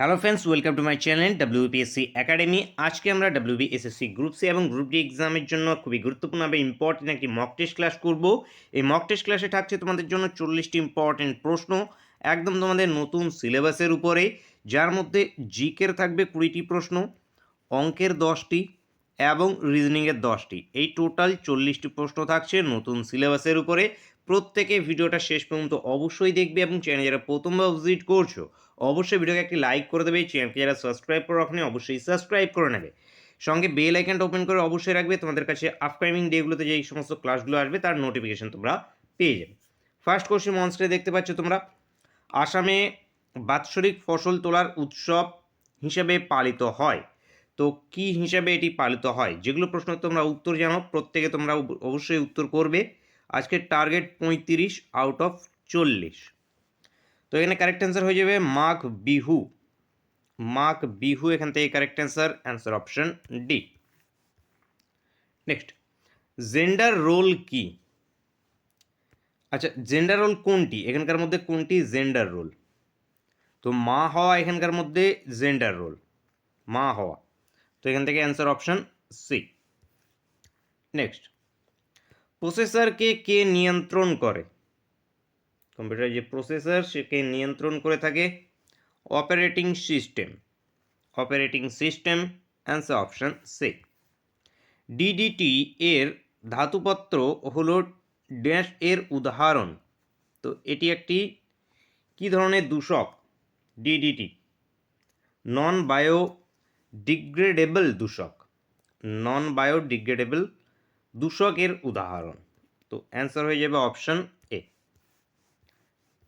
Hello friends, welcome to my channel WPSC academy. আজকে আমরা WBSSC group C এবং group D এক্সামের জন্য খুবই গুরুত্বপূর্ণ এবং ইম্পর্টেন্ট একটি মক টেস্ট ক্লাস করব। এই মক টেস্ট ক্লাসে থাকছে তোমাদের জন্য 40টি ইম্পর্টেন্ট প্রশ্ন, একদম তোমাদের নতুন সিলেবাসের উপরে, যার মধ্যে জিকের থাকবে 20টি প্রশ্ন, অঙ্কের 10টি এবং রিজনিংয়ের 10টি। এই টোটাল 40টি প্রশ্ন থাকছে নতুন সিলেবাসের উপরে। প্রত্যেকে ভিডিওটা শেষ পর্যন্ত অবশ্যই দেখবে এবং চ্যানেল যারা প্রথমবার ভিজিট করছো অবশ্যই ভিডিওকে একটি লাইক করে দেবে। চ্যানেলকে যারা সাবস্ক্রাইব করে রাখেনি অবশ্যই সাবস্ক্রাইব করে নেবে, সঙ্গে বেল আইকনটা ওপেন করে অবশ্যই রাখবে। তোমাদের কাছে আপকামিং ডেগুলোতে যে এই সমস্ত ক্লাসগুলো আসবে তার নোটিফিকেশন তোমরা পেয়ে যাবে। ফার্স্ট কোশ্চেন মনস্ক্রিনে দেখতে পাচ্ছ তোমরা, আসামে বাৎসরিক ফসল তোলার উৎসব হিসেবে পালিত হয়। তো কি হিসাবে এটি পালিত হয়? যেগুলো প্রশ্ন তোমরা উত্তর জানো প্রত্যেকে তোমরা অবশ্যই উত্তর করবে। আজকের টার্গেট 35 আউট অফ 40। তো এখানে কারেক্ট অ্যান্সার হয়ে যাবে মাঘ বিহু। মাঘ বিহু এখান থেকে correct answer, answer option D. Next, gender role কি? আচ্ছা, জেন্ডার রোল কোনটি? এখানকার মধ্যে কোনটি জেন্ডার রোল? তো মা হওয়া এখানকার মধ্যে জেন্ডার রোল, মা হওয়া। তো এখান থেকে অ্যান্সার অপশন সি। নেক্সট, প্রসেসরকে কে নিয়ন্ত্রণ করে? কম্পিউটার যে প্রসেসর সেকে নিয়ন্ত্রণ করে থাকে operating system. Operating system, answer option C. DDT এর ধাতুপত্র হলো ড্যাশ এর উদাহরণ। তো এটি একটি কি ধরনের দূষক? ডিডিটি নন বায়োডিগ্রেডেবল দূষক। নন বায়োডিগ্রেডেবল দূষকের উদাহরণ। তো অ্যান্সার হয়ে যাবে option A.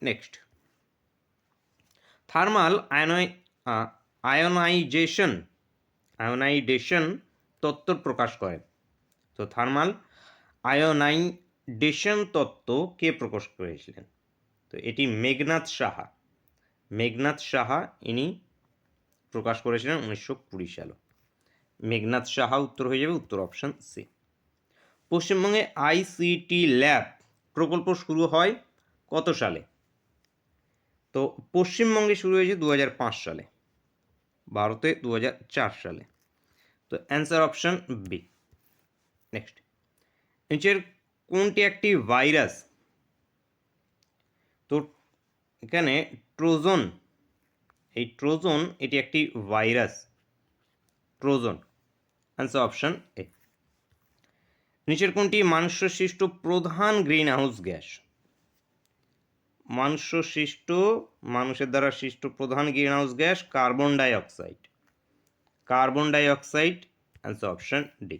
Next, thermal ionisation তত্ত্ব প্রকাশ করেন। তো থার্মাল আয়োনাইডেশন তত্ত্ব কে প্রকাশ করেছিলেন? তো এটি মেঘনাথ সাহা। মেঘনাথ সাহা ইনি প্রকাশ করেছিলেন 1920 সালে। মেঘনাথ সাহা উত্তর হয়ে যাবে উত্তর অপশন সি। পশ্চিমবঙ্গে আইসিটি ল্যাব প্রকল্প শুরু হয় কত সালে? তো পশ্চিমবঙ্গে শুরু হয়েছে 2005 সালে, ভারতে 2004 সালে। তো অ্যান্সার অপশন বি। নেক্সট, নিচের কোনটি একটি ভাইরাস? তো এখানে ট্রোজন, এই ট্রোজন এটি একটি virus, trojan. Answer option A. নিচের কোনটি মানুষ সৃষ্ট প্রধান গ্রিন হাউস গ্যাস? মানুষের দ্বারা সৃষ্ট প্রধান green house gas carbon die oxide. Carbon die oxide, answer option D.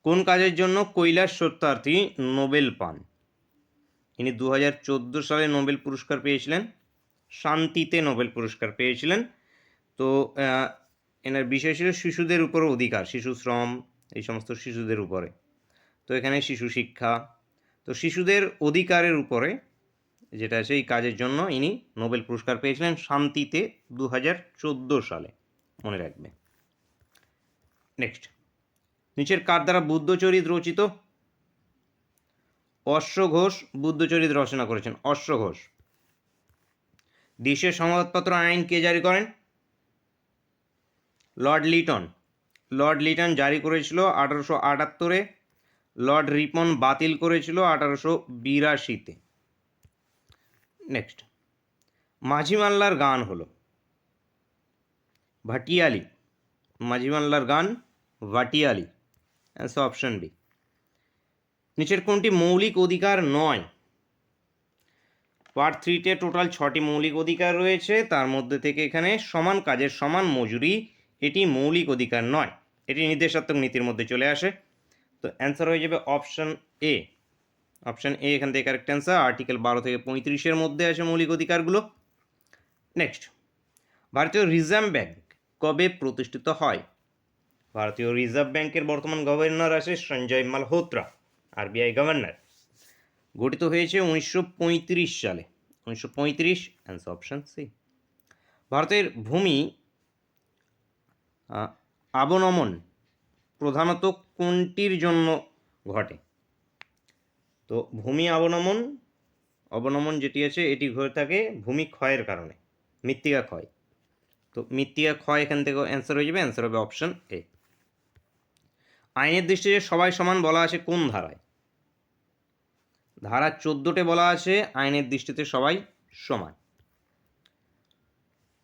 কোন কাজের জন্য কৈলাস সত্যার্থী নোবেল পান? ইনি 2014 সালে নোবেল পুরস্কার পেয়েছিলেন, শান্তিতে নোবেল পুরস্কার পেয়েছিলেন। তো এনার বিষয় ছিল শিশুদের উপর অধিকার, শিশু শ্রম, এই সমস্ত শিশুদের উপরে। তো এখানে শিশু শিক্ষা, তো শিশুদের অধিকারের উপরে যেটা আছে এই কাজের জন্য ইনি নোবেল পুরস্কার পেয়েছিলেন শান্তিতে 2014 সালে, মনে রাখবে। নেক্সট, নিচের কার দ্বারা বুদ্ধচরিত রচিত? অশ্ব ঘোষ বুদ্ধচরিত রচনা করেছেন, অশ্ব ঘোষ। দেশের সংবাদপত্র আইন কে জারি করেন? লর্ড লিটন। লর্ড লিটন জারি করেছিল 1878-এ, লর্ড রিপন বাতিল করেছিল 1882-তে। নেক্সট, মাঝি মাল্লার গান হলো ভাটিয়ালি। মাঝি মাল্লার গান ভাটিয়ালি, অ্যান্সার অপশন বি। নিচের কোনটি মৌলিক অধিকার নয়? পার্ট 3-তে টোটাল 6টি মৌলিক অধিকার রয়েছে, তার মধ্যে থেকে এখানে সমান কাজের সমান মজুরি এটি মৌলিক অধিকার নয়, এটি নির্দেশাত্মক নীতির মধ্যে চলে আসে। তো অ্যান্সার হয়ে যাবে অপশন এ। অপশন এ এখান থেকে কারেক্ট অ্যান্সার। আর্টিকেল 12 থেকে 35-এর মধ্যে আছে মৌলিক অধিকারগুলো। নেক্সট, ভারতীয় রিজার্ভ ব্যাংক কবে প্রতিষ্ঠিত হয়? ভারতীয় রিজার্ভ ব্যাংকের বর্তমান গভর্নর আছে সঞ্জয় মালহোত্রা, আরবিআই গভর্নর। গঠিত হয়েছে 1935 সালে, 1935, অ্যান্সার অপশন সি। ভারতের ভূমি অবনমন প্রধানত কোনটির জন্য ঘটে? তো ভূমি অবনমন যেটি আছে এটি ঘটে থাকে ভূমি ক্ষয়ের কারণে। মৃত্তিকা ক্ষয়। তো মৃত্তিকা ক্ষয় এখান থেকে অ্যান্সার হয়ে যাবে, অ্যান্সার হবে অপশন এ। আইনের দৃষ্টিতে সবাই সমান বলা আছে কোন ধারায়? ধারা 14টে বলা আছে আইনের দৃষ্টিতে সবাই সমান।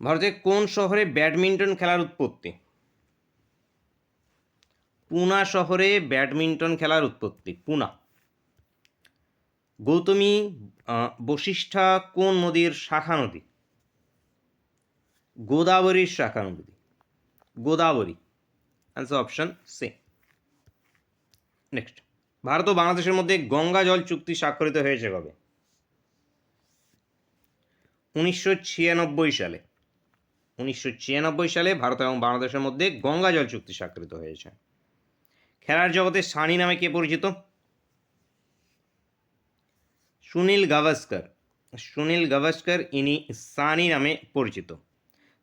ভারতের কোন শহরে ব্যাডমিন্টন খেলার উৎপত্তি? পুনা শহরে ব্যাডমিন্টন খেলার উৎপত্তি, পুনা। গৌতমী বশিষ্ঠা কোন নদীর শাখা নদী? গোদাবরীর শাখা নদী, Godavari, answer option C. Next, Bharat ও বাংলাদেশের মধ্যে গঙ্গা জল চুক্তি স্বাক্ষরিত হয়েছে কবে? 1996 সালে। 1996 সালে ভারত এবং বাংলাদেশের মধ্যে গঙ্গা জল চুক্তি স্বাক্ষরিত হয়েছে। খেলার জগতে সানি নামে কে পরিচিত? সুনীল গাভাস্কর। সুনীল গাভাস্কর ইনি সানি নামে পরিচিত।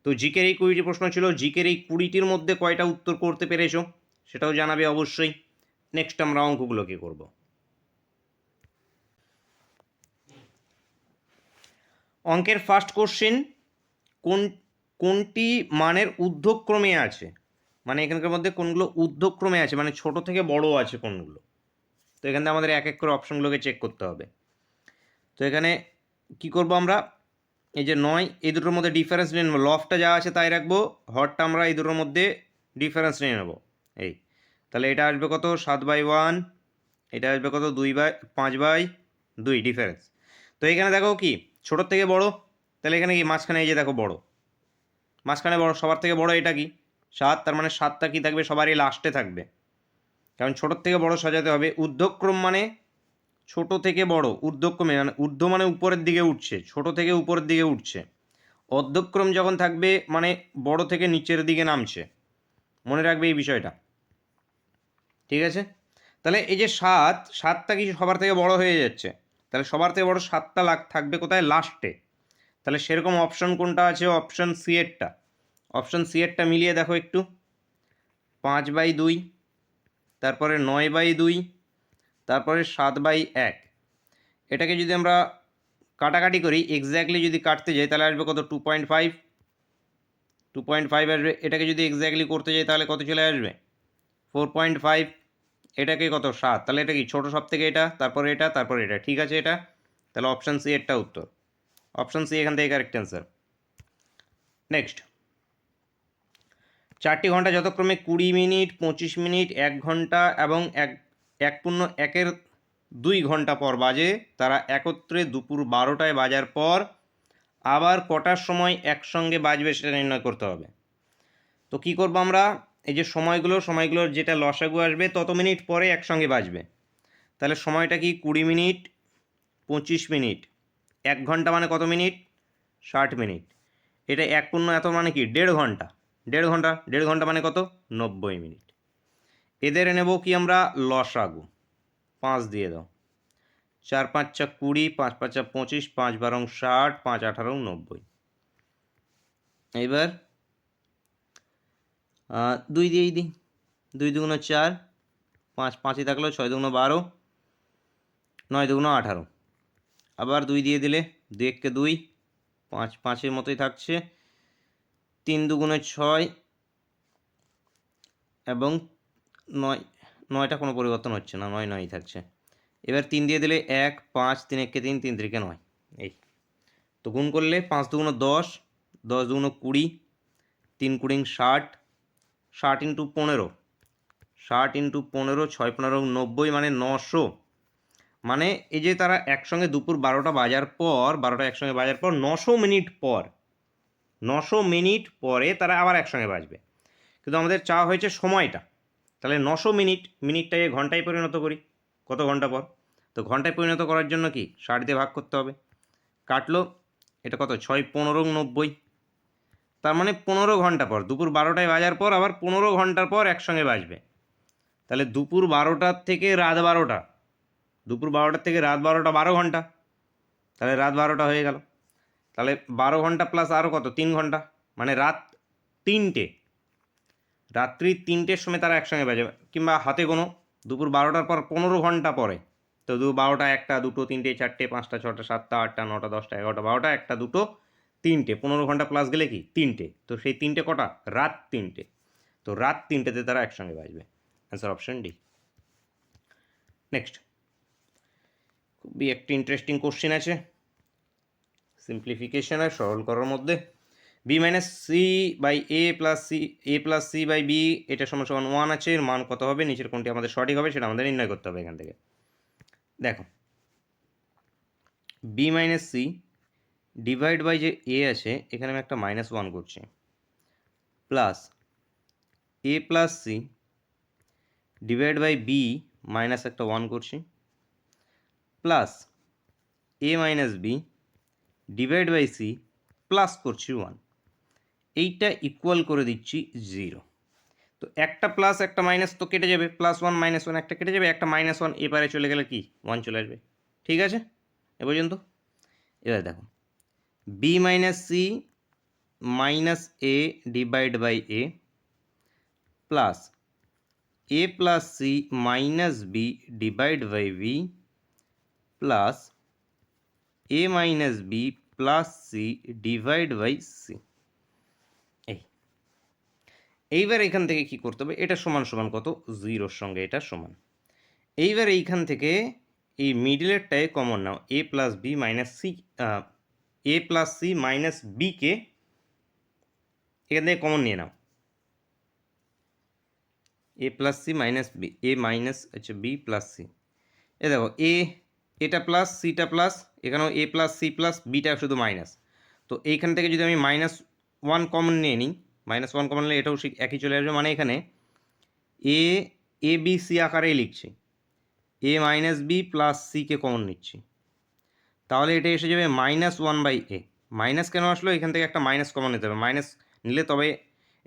তো জিকের এই 20টি প্রশ্ন ছিল। জিকের এই 20টির মধ্যে কয়টা উত্তর করতে পেরেছ সেটাও জানাবে অবশ্যই। নেক্সট আমরা অঙ্কগুলোকে করব। অঙ্কের ফার্স্ট কোশ্চেন, কোনটি মানের ঊর্ধ্বক্রমে আছে? মানে এখানকার মধ্যে কোনগুলো ঊর্ধ্বক্রমে আছে, মানে ছোট থেকে বড় আছে কোনগুলো। তো এখান থেকে আমাদের এক এক করে অপশনগুলোকে চেক করতে হবে। তো এখানে কি করব আমরা, এই যে 9 এই দুটোর মধ্যে ডিফারেন্স নিয়ে নেবো। লফটা যা আছে তাই রাখবো, হরটা আমরা এই দুটোর মধ্যে ডিফারেন্স নিয়ে নেবো। এই তাহলে এটা আসবে কত 7/1, এটা আসবে কত 5/2 ডিফারেন্স। তো এখানে দেখো কি ছোটোর থেকে বড়, তাহলে এখানে কি মাঝখানে এই যে দেখো বড়, মাঝখানে বড়, সবার থেকে বড় এটা কি 7, তার মানে 7টা কি থাকবে সবারই লাস্টে থাকবে, কারণ ছোটোর থেকে বড় সাজাতে হবে। ঊর্ধ্বক্রম মানে ছোট থেকে বড়, ঊর্ধ্বক্রমে মানে ঊর্ধ্ব মানে উপরের দিকে উঠছে, ছোট থেকে উপরের দিকে উঠছে। অর্ধক্রম যখন থাকবে মানে বড় থেকে নিচের দিকে নামছে, মনে রাখবে এই বিষয়টা, ঠিক আছে? তাহলে এই যে 7টা কি সবার থেকে বড় হয়ে যাচ্ছে, তাহলে সবার থেকে বড় 7টা থাকবে কোথায় লাস্টে। তাহলে সেরকম অপশন কোনটা আছে? অপশন সি এরটা। অপশন সি এরটা মিলিয়ে দেখো একটু, 5/2, তারপরে 9/2, তারপরে 7/1। এটাকে যদি আমরা কাটাকাটি করি, এক্স্যাক্টলি যদি কাটতে যাই তাহলে আসবে কত 2.5, 2.5 আসবে। এটাকে যদি এক্স্যাক্টলি করতে যাই তাহলে কত চলে আসবে 4.5। এটাকে কত 7, তাহলে এটা কি ছোটো সব থেকে এটা, তারপরে এটা, তারপরে এটা, ঠিক আছে এটা। তাহলে অপশান সি এরটা উত্তর, অপশান সি এখান থেকে কারেক্ট অ্যান্সার। নেক্সট, 4টি ঘন্টা যথাক্রমে 20 মিনিট, 25 মিনিট, 1 ঘন্টা এবং 1.1/2 ঘন্টা পর বাজে, তারা একত্রে দুপুর 12টায় বাজার পর আবার কটার সময় একসঙ্গে বাজবে সেটা নির্ণয় করতে হবে। তো কি করব আমরা, এই যে সময়গুলোর যেটা লসাগু আসবে তত মিনিট পরে একসঙ্গে বাজবে। তাহলে সময়টা কি 20 মিনিট, 25 মিনিট, 1 ঘন্টা মানে কত মিনিট 60 মিনিট। এটা 1 এত মানে কি 1.5 ঘন্টা, 1.5 ঘন্টা মানে কত 90 মিনিট। এদের নেব কি আমরা লসাগু, 5 দিয়ে দাও, 4 5 20, 5 5 25, 5 12 60, 5 18 90। এবার 2 দিয়েই দিই, 2 দুগুণ 4, 5 5ই থাকলো, 6 দুগুণ 12, 9 দুগুণ 18। আবার 2 দিয়ে দিলে 2 1 2, 5 5-এর মতোই থাকছে, 3 দুগুণে 6 এবং 9টা কোনো পরিবর্তন হচ্ছে না, 9 9ই থাকছে। এবার 3 দিয়ে দিলে 1 5, 3 1 3, 3 3 9। এই তো গুণ করলে 5 দুগুণ 10, 10 দুগুণ 20, 3 20 60, 60 × 15, 60 × 15, 6 15 90 মানে 900। মানে এই যে তারা একসঙ্গে দুপুর 12টা বাজার পর, 12টা একসঙ্গে বাজার পর 900 মিনিট পর, 900 মিনিট পরে তারা আবার একসঙ্গে বাজবে। কিন্তু আমাদের চাওয়া হয়েছে সময়টা, তাহলে 900 মিনিটটাকে ঘন্টায় পরিণত করি, কত ঘন্টা পর। তো ঘন্টায় পরিণত করার জন্য কি 60 দিয়ে ভাগ করতে হবে, কাটলো এটা কত 6 15 90, তার মানে 15 ঘন্টা পর, দুপুর 12টায় বাজার পর আবার 15 ঘন্টার পর একসঙ্গে বাজবে। তাহলে দুপুর 12টার থেকে রাত 12টা, দুপুর 12টার থেকে রাত 12টা 12 ঘন্টা, তাহলে রাত 12টা হয়ে গেল। তাহলে 12 ঘন্টা প্লাস আরও কত 3 ঘন্টা, মানে রাত 3টে, রাত্রি 3টের সময় তারা একসঙ্গে বাজে। কিংবা হাতে কোনো দুপুর 12টার পর 15 ঘন্টা পরে, তো 12টা 1টা 2টো 3টে 4টে 5টা 6টা 7টা 8টা 9টা 10টা 11টা 12টা 1টা 2টো 3টে, 15 ঘন্টা প্লাস গেলে কি 3টে, তো সেই 3টে কটা? রাত 3টে, তো রাত 3টেতে তারা একসঙ্গে বাজবে। Answer option D. নেক্সট, খুবই একটি ইন্টারেস্টিং কোশ্চেন আছে, সিম্পলিফিকেশন আর সরল করার মধ্যে। B minus C by A plus C by B, এটা সমান সমান 1 আছে, এর মান কত হবে? নিচের কোনটি আমাদের সঠিক হবে সেটা আমাদের নির্ণয় করতে হবে এখান থেকে। দেখো, B minus C divide by যে এ আছে, এখানে আমি একটা -1 করছি, plus A plus C divide by B minus একটা 1 করছি, plus A minus B divide by C plus করছি 1, এইটা ইকুয়াল করে দিচ্ছি 0। তো একটা প্লাস একটা মাইনাস তো কেটে যাবে, +1 -1 একটা কেটে যাবে, একটা -1 এপারে চলে গেলে কি 1 চলে আসবে। ঠিক আছে এ পর্যন্ত? এবার দেখো, B minus C minus A divide by A plus A plus C minus B divide by B plus A minus B plus C divide by C. এইবার এইখান থেকে কি করতে হবে? এটা সমান সমান কত? 0-র সঙ্গে এটা সমান। এইবার এইখান থেকে এই মিডিলেরটায় কমন নাও, এ প্লাস বি মাইনাস সি, এ প্লাস সি মাইনাস বিকে এখান থেকে কমন নিয়ে নাও, এ প্লাস সি মাইনাস বি, এ মাইনাস আচ্ছা বি প্লাস সি। এ দেখো, এটা প্লাস সিটা প্লাস, এখানেও এ প্লাস সি প্লাস বিটা শুধু মাইনাস, তো এইখান থেকে যদি আমি -1 কমন নিয়ে নিই, -1 কমন নিলে এটাও একই চলে আসবে, মানে এখানে এ বি সি আকারেই লিখছি, এ মাইনাস বি প্লাস সিকে কমন নিচ্ছি, তাহলে এটা এসে যাবে -1 বাই এ। মাইনাস কেন আসলো? এখান থেকে একটা মাইনাস কমন নিতে হবে, মাইনাস নিলে তবে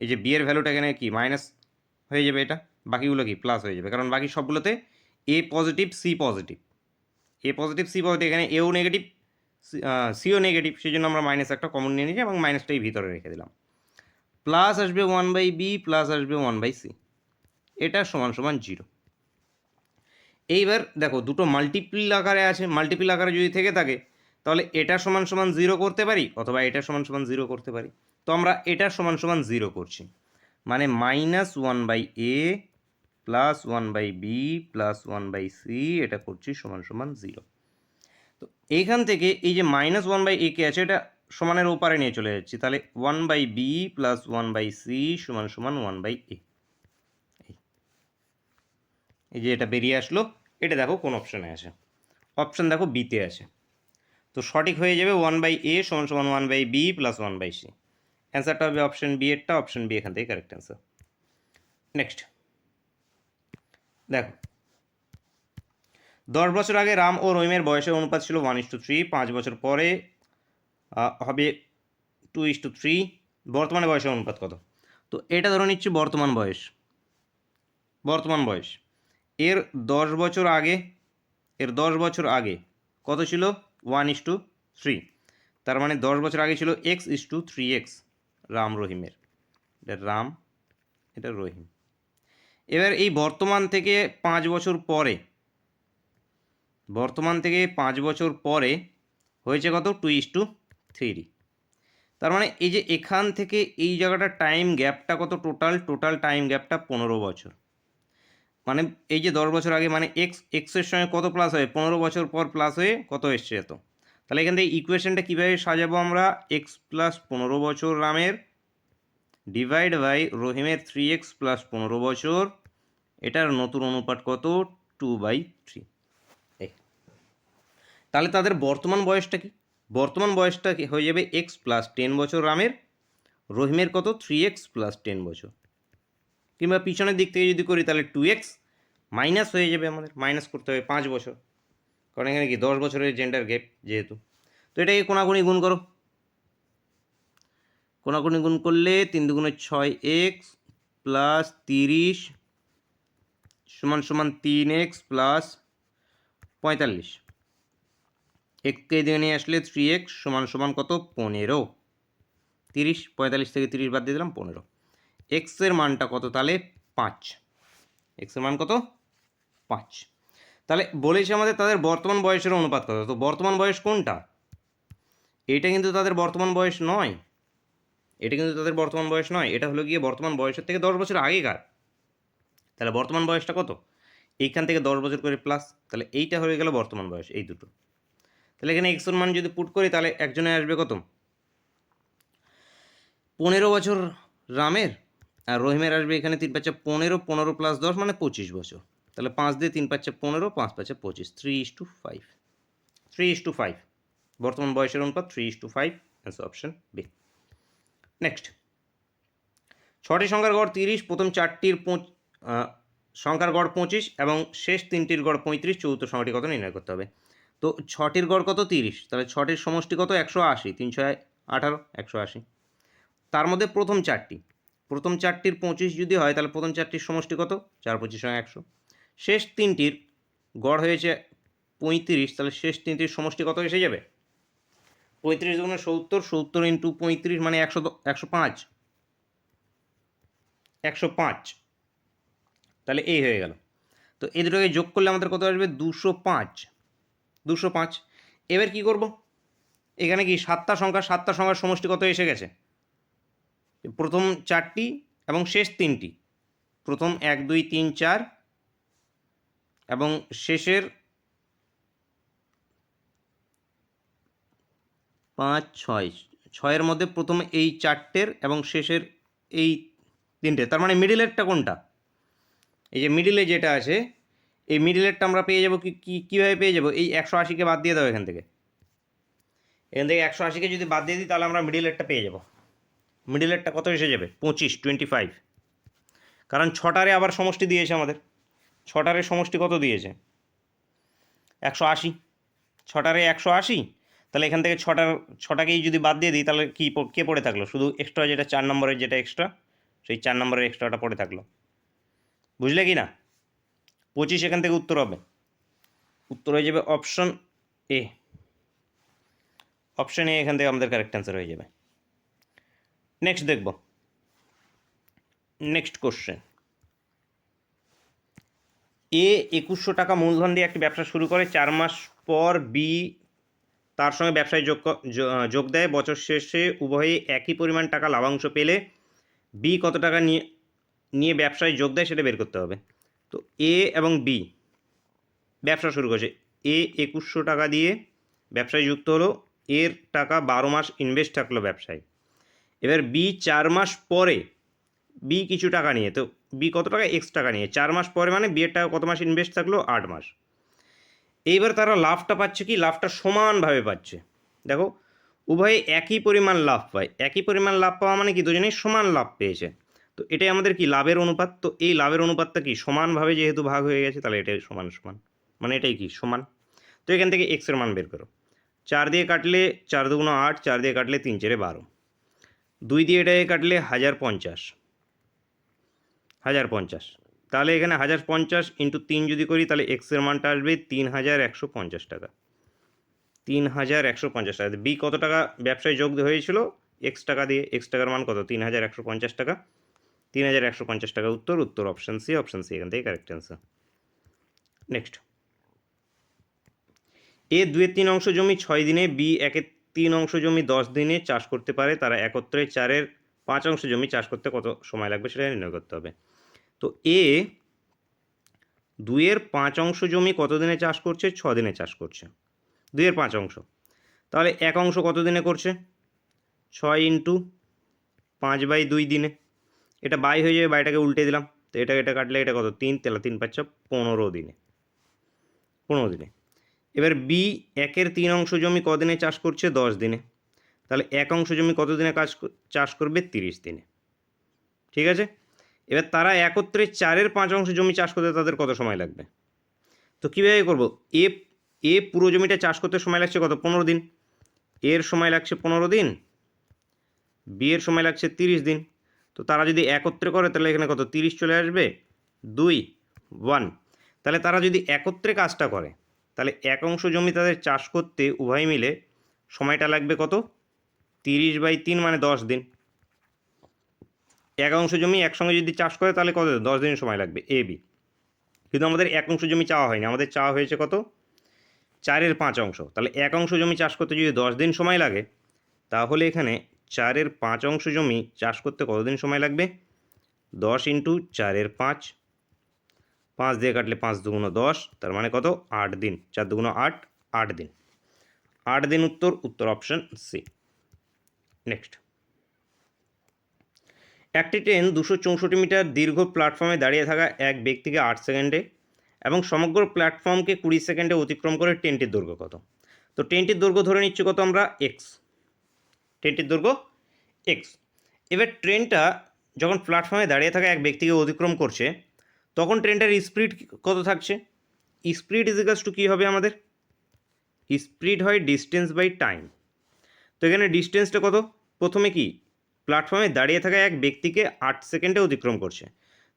এই যে বি এর ভ্যালুটা এখানে কি মাইনাস হয়ে যাবে, এটা বাকিগুলো কি প্লাস হয়ে যাবে, কারণ বাকি সবগুলোতে এ পজিটিভ সি পজিটিভ, এ পজিটিভ সি পজিটিভ, এখানে এও নেগেটিভ সিও নেগেটিভ, সেই জন্য আমরা মাইনাস একটা কমন নিয়ে নিয়েছি এবং মাইনাসটাই ভিতরে রেখে দিলাম। প্লাস আসবে 1 বাই বি প্লাস আসবে 1 বাই সি, এটা সমান সমান 0। এইবার দেখো, দুটো মাল্টিপ্ল আকারে আছে, মাল্টিপ্ল আকারে যদি থেকে থাকে তাহলে এটা সমান সমান 0 করতে পারি অথবা এটা সমান সমান 0 করতে পারি, তো আমরা এটা সমান সমান 0 করছি, মানে -1 by A plus 1 by B plus 1 by C, এটা করছি সমান সমান 0। তো এইখান থেকে এই যে -1 বাই এ কে আছে, এটা সমানের ওপারে নিয়ে চলে যাচ্ছি, তাহলে 1 by B plus 1 by C সমান সমান 1 বাই এ। এই যে এটা বেরিয়ে আসলো, এটা দেখো কোন অপশানে আছে? অপশান দেখো বিতে আছে, তো সঠিক হয়ে যাবে 1 বাই এ সমান সমান 1 by B plus 1 by C. অ্যান্সারটা হবে অপশান বি এরটা, অপশান বি এখান থেকে কারেক্ট অ্যান্সার। নেক্সট দেখো, 10 বছর আগে রাম ও রহিমের বয়সের অনুপাত ছিল 1:3, 5 বছর পরে হবে 2:3, বর্তমানে বয়সের অনুপাত কত? তো এটা ধরে নিচ্ছি বর্তমান বয়স, এর 10 বছর আগে, কত ছিল? 1:3, তার মানে 10 বছর আগে ছিল x:3x, রাম রহিমের, এটা রাম এটা রহিম। এবার এই বর্তমান থেকে 5 বছর পরে, হয়েছে কত? 2:3, তার মানে এই যে এখান থেকে এই জায়গাটা টাইম গ্যাপটা কত? টোটাল টাইম গ্যাপটা 15 বছর, মানে এই যে 10 বছর আগে মানে এক্সের সঙ্গে কত প্লাস হয়? 15 বছর পর প্লাস হয়ে কত এসছে এত, তাহলে এখান থেকে ইকুয়েশনটা কীভাবে সাজাবো আমরা? x প্লাস 15 বছর রামের ডিভাইড বাই রহিমের 3x প্লাস 15 বছর, এটার নতুন অনুপাত কত? 2/3। তাহলে তাদের বর্তমান বয়সটা কি? বর্তমান বয়সটা হয়ে যাবে x প্লাস 10 বছর রামের, রহিমের কত? 3x প্লাস 10 বছর, কিংবা পিছনের দিক থেকে যদি করি তাহলে 2x মাইনাস হয়ে যাবে, আমাদের মাইনাস করতে হবে 5 বছর, কারণ এখানে কি 10 বছরের জেন্ডার গ্যাপ যেহেতু। তো এটাকে কোনাকুনি গুণ করো, কোনাকুনি গুণ করলে 3 দুগুণে 6x প্লাস 30 সমান সমান 3x প্লাস 45, এককে দিয়ে নিয়ে আসলে 3x সমান সমান কত? 15। 30, 45 থেকে 30 বাদ দিয়ে দিলাম 15, এক্সের মানটা কত তাহলে? 5, এক্সের মান কত? 5। তাহলে বলেছে আমাদের তাদের বর্তমান বয়সের অনুপাত কত, তো বর্তমান বয়স কোনটা? এটা কিন্তু তাদের বর্তমান বয়স নয়, এটা কিন্তু তাদের বর্তমান বয়স নয়, এটা হলো গিয়ে বর্তমান বয়সের থেকে 10 বছর আগেকার। তাহলে বর্তমান বয়সটা কত? এইখান থেকে 10 বছর করে প্লাস, তাহলে এইটা হয়ে গেল বর্তমান বয়স, এই দুটো। তাহলে এখানে এক্স এর মান যদি পুট করি তাহলে একজনে আসবে কত? 15 বছর রামের, আর রহিমের আসবে এখানে 3 5 15, 15 প্লাস 10 মানে 25 বছর। তাহলে 5 দিয়ে 3 5 15, 5 5 25, 3:5, 3:5 বর্তমান বয়সের অনুপাত 3:5, অ্যান্সার অপশন বি। নেক্সট, 6টি সংখ্যার গড় 30, প্রথম 4টির সংখ্যার গড় 25 এবং শেষ 3টির গড় 35, চতুর্থ সংখ্যাটি কত নির্ণয় করতে হবে। তো 6টির গড় কত? 30, তাহলে 6টির সমষ্টি কত? 180, 3 6 18, 180। তার মধ্যে প্রথম 4টির 25 যদি হয় তাহলে প্রথম 4টির সমষ্টি কত? 4 25 100। শেষ 3টির গড় হয়েছে 35, তাহলে শেষ 3টির সমষ্টি কত এসে যাবে? 35 গুণে 70, 70 ইন্টু 35 মানে 105, 105। তাহলে এই হয়ে গেল। তো এই দুটোকে যোগ করলে আমাদের কত আসবে? 205, 205। এবার কি করব? এখানে কি 7টা সংখ্যার সমষ্টি কত এসে গেছে? প্রথম 4টি এবং শেষ 3টি, প্রথম 1 2 3 4 এবং শেষের 5 6, 6-এর মধ্যে প্রথম এই 4টের এবং শেষের এই 3টে, তার মানে মিডিলেরটা কোনটা? এই যে মিডিলে যেটা আছে, এই মিডিলেরটা আমরা পেয়ে যাব কীভাবে পেয়ে যাব? এই 180কে বাদ দিয়ে দাও এখান থেকে 180কে যদি বাদ দিয়ে দিই তাহলে আমরা মিডিলেরটা পেয়ে যাব। মিডিলেরটা কত এসে যাবে? 25, 25। কারণ 6টারে আবার সমষ্টি দিয়েছে আমাদের, 6টারে সমষ্টি কত দিয়েছে? 180, 6টারে 180। তাহলে এখান থেকে 6টাকেই যদি বাদ দিয়ে দিই তাহলে কে পড়ে থাকলো? শুধু এক্সট্রা যেটা 4 নম্বরের যেটা এক্সট্রা, সেই 4 নম্বরের এক্সট্রাটা পড়ে থাকলো। বুঝলে কি না? 25 এখান থেকে উত্তর হবে, উত্তর হয়ে যাবে অপশন এ। অপশন এ এখান থেকে আমাদের কারেক্ট অ্যান্সার হয়ে যাবে। নেক্সট দেখব, নেক্সট কোশ্চেন। এ 2100 টাকা মূলধন দিয়ে একটি ব্যবসা শুরু করে, 4 মাস পর বি তার সঙ্গে ব্যবসায় যোগ দেয়। বছর শেষে উভয়ে একই পরিমাণ টাকা লাভাংশ পেলে বি কত টাকা নিয়ে ব্যবসায় যোগ দেয় সেটা বের করতে হবে। তো এ এবং বি ব্যবসা শুরু করেছে, এ 2100 টাকা দিয়ে ব্যবসায় যুক্ত হলো, এর টাকা 12 মাস ইনভেস্ট থাকলো ব্যবসায়। এবার বি 4 মাস পরে বি কিছু টাকা নিয়ে, তো বি কত টাকা? এক্স টাকা নিয়ে 4 মাস পরে মানে বি এর টাকা কত মাস ইনভেস্ট থাকলো? 8 মাস। এইবার তারা লাভটা পাচ্ছে কি? লাভটা সমানভাবে পাচ্ছে। দেখো, উভয়ে একই পরিমাণ লাভ পায়, একই পরিমাণ লাভ পাওয়া মানে কি? দুজনেই সমান লাভ পেয়েছে। তো এটাই আমাদের কি? লাভের অনুপাত। তো এই লাভের অনুপাতটা কি? সমানভাবে যেহেতু ভাগ হয়ে গেছে তাহলে এটাই সমান সমান, মানে এটাই কি? সমান। তো এখান থেকে এক্সের মান বের করো। 4 দিয়ে কাটলে 4 2 8, 4 দিয়ে কাটলে 3 4 12, 2 দিয়ে এটাকে কাটলে 1050, 1050। তাহলে এখানে 1050 ইন্টু 3 যদি করি তাহলে এক্সের মানটা আসবে 3150 টাকা, 3150 টাকা। বি কত টাকা ব্যবসায় যোগ হয়েছিল? এক্স টাকা দিয়ে, এক্স টাকার মান কত? 3150 টাকা, 3150 টাকা উত্তর, উত্তর অপশান সি, অপশান সি এখান থেকে কারেক্ট অ্যান্সার। নেক্সট, এ 2/3 অংশ জমি 6 দিনে, বি 1/3 অংশ জমি 10 দিনে চাষ করতে পারে। তারা একত্রে 4/5 অংশ জমি চাষ করতে কত সময় লাগবে সেটা নির্ণয় করতে হবে। তো এ 2/5 অংশ জমি কত দিনে চাষ করছে? 6 দিনে চাষ করছে, 2/5 অংশ। তাহলে 1 অংশ কত দিনে করছে? 6 ইন্টু 5/2 দিনে। এটা বাই হয়ে যাবে, বাইটাকে উল্টে দিলাম, তো এটা কাটলে এটা কত? 3, তাহলে 3 5 15 দিনে, 15 দিনে। এবার বি 1/3 অংশ জমি কদিনে চাষ করছে? 10 দিনে। তাহলে 1 অংশ জমি কত দিনে চাষ করবে? 30 দিনে। ঠিক আছে, এবার তারা একত্রে 4/5 অংশ জমি চাষ করতে তাদের কত সময় লাগবে? তো কীভাবে করবো? এ পুরো জমিটা চাষ করতে সময় লাগছে কত? 15 দিন। এর সময় লাগছে 15 দিন, বি এর সময় লাগছে 30 দিন। তো তারা যদি একত্রে করে তাহলে এখানে কত? 30 চলে আসবে, 2 1। তাহলে তারা যদি একত্রে কাজটা করে তাহলে 1 অংশ জমি তাদের চাষ করতে উভয় মিলে সময়টা লাগবে কত? 30/3 মানে 10 দিন। 1 অংশ জমি একসঙ্গে যদি চাষ করে তাহলে কত? 10 দিন সময় লাগবে, এ বি। কিন্তু আমাদের 1 অংশ জমি চাওয়া হয়নি, আমাদের চাওয়া হয়েছে কত? 4-এর 5 অংশ, তাহলে 1 অংশ জমি চাষ করতে যদি 10 দিন সময় লাগে, তাহলে এখানে 4-এর 5 অংশ জমি চাষ করতে কতদিন সময় লাগবে? 10 ইন্টু 4-এর 5, 5 দিয়ে কাটলে 5 দুগুণ 10, তার মানে কত? 8 দিন। 4 দুগুণ 8, 8 দিন। 8 দিন উত্তর অপশন সি। নেক্সট, একটি ট্রেন 264 মিটার দীর্ঘ প্ল্যাটফর্মে দাঁড়িয়ে থাকা এক ব্যক্তিকে 8 সেকেন্ডে এবং সমগ্র প্ল্যাটফর্মকে 20 সেকেন্ডে অতিক্রম করে ট্রেনটির দৈর্ঘ্য কত? তো ট্রেনটির দৈর্ঘ্য ধরে নিচ্ছি কত আমরা? এক্স। ট্রেনটির দৈর্ঘ্য এক্স। এবার ট্রেনটা যখন প্ল্যাটফর্মে দাঁড়িয়ে থাকা এক ব্যক্তিকে অতিক্রম করছে, তখন ট্রেনটার স্পিড কত থাকছে? স্পিড ইজিক্যালস টু কী হবে আমাদের? স্পিড হয় ডিস্টেন্স বাই টাইম। তো এখানে ডিস্টেন্সটা কত? প্রথমে কি প্ল্যাটফর্মে দাঁড়িয়ে থাকা এক ব্যক্তিকে 8 সেকেন্ডে অতিক্রম করছে,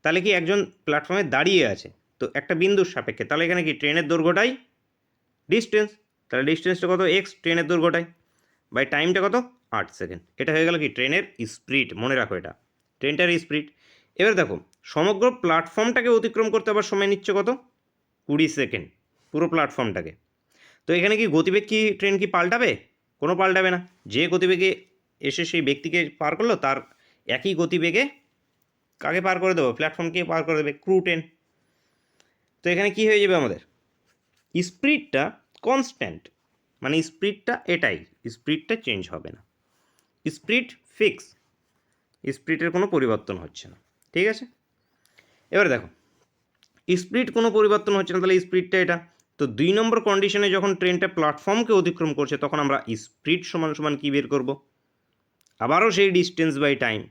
তাহলে কি একজন প্ল্যাটফর্মে দাঁড়িয়ে আছে তো একটা বিন্দুর সাপেক্ষে, তাহলে এখানে কি ট্রেনের দৈর্ঘ্যটাই ডিস্টেন্স, তাহলে ডিস্টেন্সটা কত? এক্স, ট্রেনের দৈর্ঘ্যটাই, বাই টাইমটা কত? 8 সেকেন্ড। এটা হয়ে গেল কি ট্রেনের স্পিড, মনে রাখো এটা ট্রেনটার স্পিড। এবার দেখো সমগ্র প্ল্যাটফর্মটাকে অতিক্রম করতে আবার সময় নিচ্ছে কত? 20 সেকেন্ড, পুরো প্ল্যাটফর্মটাকে। তো এখানে কি গতিবেগ কি ট্রেন কি পাল্টাবে? কোনো পাল্টাবে না। যে গতিবেগে এসে সেই ব্যক্তিকে পার করলো, তার একই গতিবেগে কাকে পার করে দেবো? প্ল্যাটফর্মকে পার করে দেবে ক্রু ট্রেন। তো এখানে কি হয়ে যাবে আমাদের? স্পিডটা কনস্ট্যান্ট, মানে স্পিডটা এটাই, স্পিডটা চেঞ্জ হবে না, স্পিড ফিক্স, স্পিডের কোনো পরিবর্তন হচ্ছে না। ঠিক আছে, এবার দেখো স্পিড কোনো পরিবর্তন হচ্ছে না, তাহলে স্পিডটা এটা। তো 2 নম্বর কন্ডিশনে যখন ট্রেনটা প্ল্যাটফর্মকে অতিক্রম করছে, তখন আমরা স্পিড সমান সমান কী বের করব? আবারও সেই distance by time,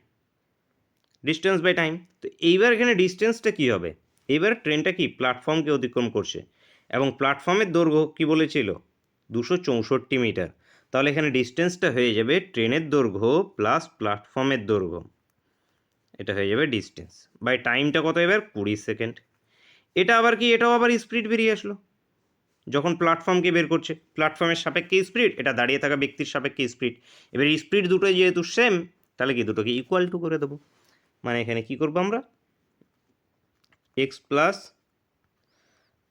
distance by time. তো এইবার এখানে ডিস্টেন্সটা কী হবে? এইবার ট্রেনটা কি প্ল্যাটফর্মকে অতিক্রম করছে এবং প্ল্যাটফর্মের দৈর্ঘ্য কী বলেছিল? 264 মিটার। তাহলে এখানে ডিস্টেন্সটা হয়ে যাবে ট্রেনের দৈর্ঘ্য প্লাস প্ল্যাটফর্মের দৈর্ঘ্য, এটা হয়ে যাবে ডিস্টেন্স বাই টাইমটা কত? এবার 20 সেকেন্ড। এটা আবার কি? এটাও আবার স্পিড বেরিয়ে আসলো যখন প্ল্যাটফর্মকে বের করছে, প্ল্যাটফর্মের সাপেক্ষে স্পিড, এটা দাঁড়িয়ে থাকা ব্যক্তির সাপেক্ষে স্পিড। এবার স্পিড দুটোই যেহেতু সেম, তাহলে কি দুটোকে ইকুয়াল টু করে দেবো। মানে এখানে কি করবো আমরা? এক্স প্লাস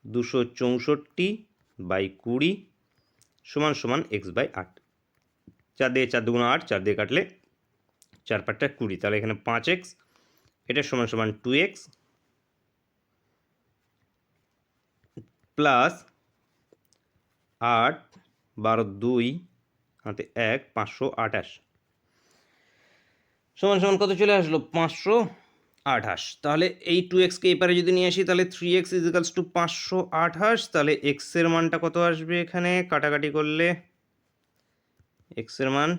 264 বাই 20 সমান সমান এক্স বাই 8। 4 দিয়ে 4 দুগুণ 8, 4 দিয়ে কাটলে 4 পাঁচটা 20, তাহলে এখানে 5x, এটা সমান সমান 2x প্লাস 8 12 2 হাতে 1 528 সমান সমান কত চলে আসলো? 528। তাহলে এই 2xকে এপারে যদি নিয়ে আসি, তাহলে 3x ইজিক্যালস টু 528। তাহলে এক্সের মানটা কত আসবে? এখানে কাটাকাটি করলে এক্সের মান